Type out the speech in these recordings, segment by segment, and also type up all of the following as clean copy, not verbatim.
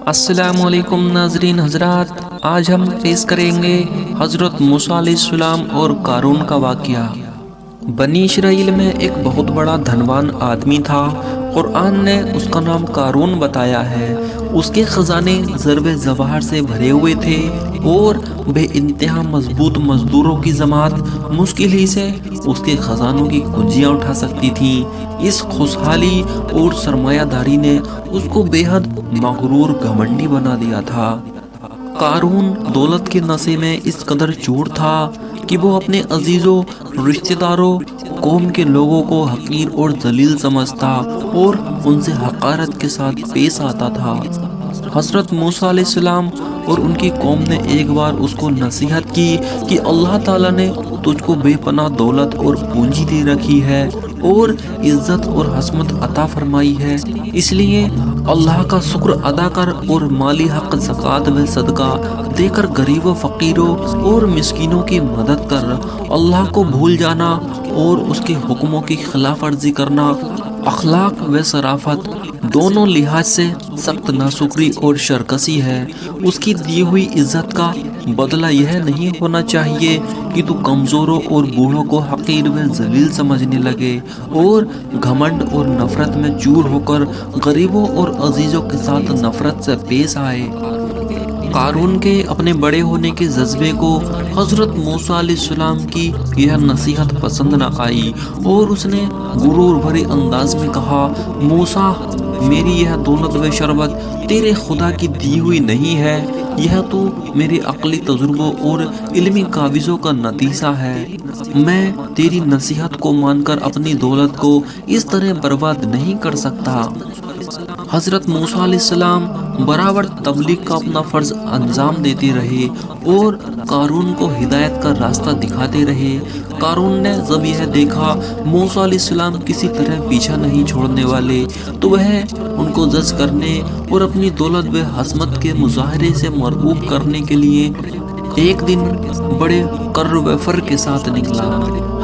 السلام علیکم ناظرین حضرات، آج ہم پیش کریں گے حضرت موسیٰ علیہ السلام اور قارون کا واقعہ۔ بنی اسرائیل میں ایک بہت بڑا دھنوان آدمی تھا۔ قرآن نے اس کا نام قارون بتایا ہے۔ اس کے خزانے ضرب جواہر سے بھرے ہوئے تھے اور بے انتہا مضبوط مزدوروں کی جماعت مشکل ہی سے اس کے خزانوں کی کنجیاں اٹھا سکتی تھی۔ اس خوشحالی اور سرمایہ داری نے اس کو بے حد مغرور گھمنڈی بنا دیا تھا۔ قارون دولت کے نشے میں اس قدر چور تھا کہ وہ اپنے عزیزوں، رشتہ داروں، قوم کے لوگوں کو حقیر اور ذلیل سمجھتا اور ان سے حقارت کے ساتھ پیش آتا تھا۔ حضرت موسیٰ علیہ السلام اور ان کی قوم نے ایک بار اس کو نصیحت کی کہ اللہ تعالیٰ نے تجھ کو بے پناہ دولت اور پونجی دے رکھی ہے اور عزت اور حسمت عطا فرمائی ہے، اس لیے اللہ کا شکر ادا کر اور مالی حق زکوٰۃ و صدقہ دے کر غریب و فقیروں اور مسکینوں کی مدد کر۔ اللہ کو بھول جانا اور اس کے حکموں کی خلاف ورزی کرنا اخلاق و شرافت دونوں لحاظ سے سخت ناشکری اور شرکسی ہے۔ اس کی دی ہوئی عزت کا بدلہ یہ نہیں ہونا چاہیے کہ تو کمزوروں اور بوڑھوں کو حقیر و ذلیل سمجھنے لگے اور گھمنڈ اور نفرت میں چور ہو کر غریبوں اور عزیزوں کے ساتھ نفرت سے پیش آئے۔ قارون کے اپنے بڑے ہونے کے جذبے کو حضرت موسیٰ علیہ السلام کی یہ نصیحت پسند نہ آئی اور اس نے غرور بھرے انداز میں کہا، موسیٰ، میری یہ دولت و شربت تیرے خدا کی دی ہوئی نہیں ہے، یہ تو میرے عقلی تجربوں اور علمی کاوشوں کا نتیجہ ہے۔ میں تیری نصیحت کو مان کر اپنی دولت کو اس طرح برباد نہیں کر سکتا۔ حضرت موسیٰ علیہ السلام برابر تبلیغ کا اپنا فرض انجام دیتے رہے اور قارون کو ہدایت کا راستہ دکھاتے رہے۔ قارون نے جب یہ دیکھا موسیٰ علیہ السلام کسی طرح پیچھا نہیں چھوڑنے والے تو وہ ان کو جج کرنے اور اپنی دولت و حسمت کے مظاہرے سے مرعوب کرنے کے لیے ایک دن بڑے کر و فر کے ساتھ نکلا۔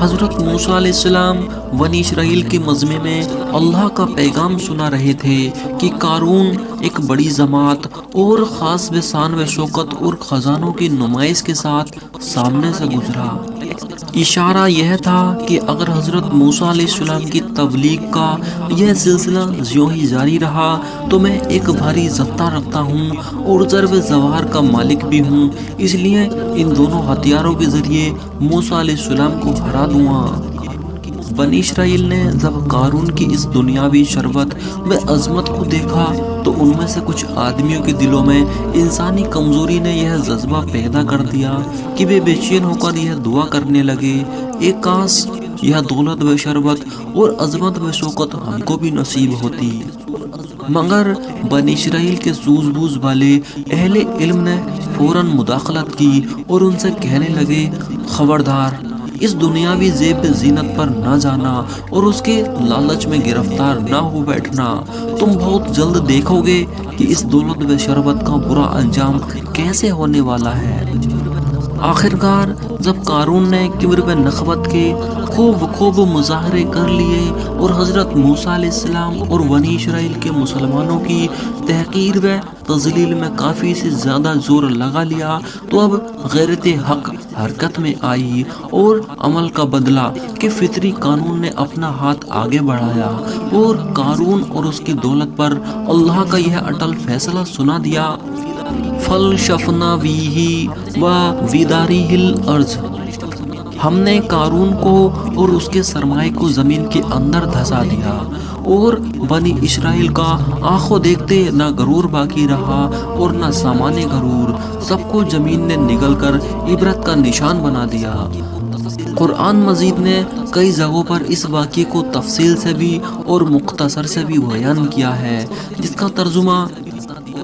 حضرت موسیٰ علیہ السلام بنی اسرائیل کے مجمع میں اللہ کا پیغام سنا رہے تھے کہ قارون ایک بڑی جماعت اور خاص و شان و شوکت اور خزانوں کی نمائش کے ساتھ سامنے سے گزرا۔ اشارہ یہ تھا کہ اگر حضرت موسیٰ علیہ السلام کی تبلیغ کا یہ سلسلہ یوں ہی جاری رہا تو میں ایک بھاری ضبطہ رکھتا ہوں اور ضرب جواہر کا مالک بھی ہوں، اس لیے ان دونوں ہتھیاروں کے ذریعے موسیٰ علیہ السلام کو ہرا دوں گا۔ بنی اسرائیل نے جب قارون کی اس دنیاوی شربت و عظمت کو دیکھا تو ان میں سے کچھ آدمیوں کے دلوں میں انسانی کمزوری نے یہ جذبہ پیدا کر دیا کہ وہ بے چین ہو کر یہ دعا کرنے لگے، ایک کاش یہ دولت و شربت اور عظمت و شوکت ہم کو بھی نصیب ہوتی۔ مگر بنی اسرائیل کے سوجھ بوجھ والے اہل علم نے فوراً مداخلت کی اور ان سے کہنے لگے، خبردار، اس دنیاوی زیب زینت پر نہ جانا اور اس کے لالچ میں گرفتار نہ ہو بیٹھنا، تم بہت جلد دیکھو گے کہ اس دولت و شربت کا برا انجام کیسے ہونے والا ہے۔ آخرکار جب قارون نے کبر و نخوت کے خوب مظاہرے کر لیے اور حضرت موسیٰ علیہ السلام اور بنی اسرائیل کے مسلمانوں کی تحقیر و تذلیل میں کافی سے زیادہ زور لگا لیا تو اب غیرت حق حرکت میں آئی اور عمل کا بدلہ کہ فطری قانون نے اپنا ہاتھ آگے بڑھایا اور قارون اور اس کی دولت پر اللہ کا یہ اٹل فیصلہ سنا دیا، فَلْشَفْنَا بِهِ وَوِدَارِهِ الْأَرْضِ، ہم نے قارون کو اور اس کے سرمایہ کو زمین کے اندر دھسا دیا اور بنی اسرائیل کا آنکھوں دیکھتے نہ غرور باقی رہا اور نہ سامان غرور، سب کو زمین نے نگل کر عبرت کا نشان بنا دیا۔ قرآن مجید نے کئی جگہوں پر اس واقعے کو تفصیل سے بھی اور مختصر سے بھی بیان کیا ہے، جس کا ترجمہ،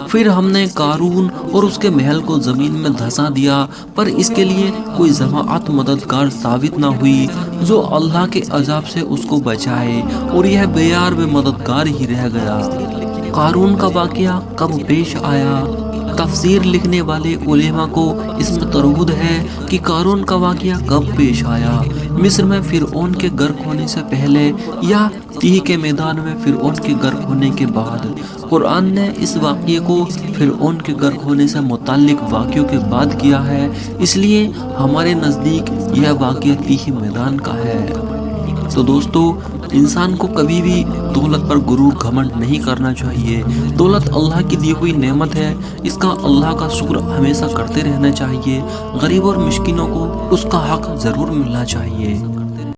پھر ہم نے قارون اور اس کے محل کو زمین میں دھسا دیا پر اس کے لیے کوئی جماعت مددگار ثابت نہ ہوئی جو اللہ کے عذاب سے اس کو بچائے اور یہ بے یار و مددگار ہی رہ گیا۔ قارون کا واقعہ کب پیش آیا؟ تفسیر لکھنے والے علماء کو اس میں تردد ہے کہ قارون کا واقعہ کب پیش آیا، مصر میں فرعون کے غرق ہونے سے پہلے یا تیہ کے میدان میں فرعون کے غرق ہونے کے بعد۔ قرآن نے اس واقعے کو فرعون کے غرق ہونے سے متعلق واقعوں کے بعد کیا ہے، اس لیے ہمارے نزدیک یہ واقعہ تیہ میدان کا ہے۔ تو دوستو، انسان کو کبھی بھی دولت پر غرور گھمنڈ نہیں کرنا چاہیے۔ دولت اللہ کی دی ہوئی نعمت ہے، اس کا اللہ کا شکر ہمیشہ کرتے رہنا چاہیے۔ غریب اور مسکینوں کو اس کا حق ضرور ملنا چاہیے۔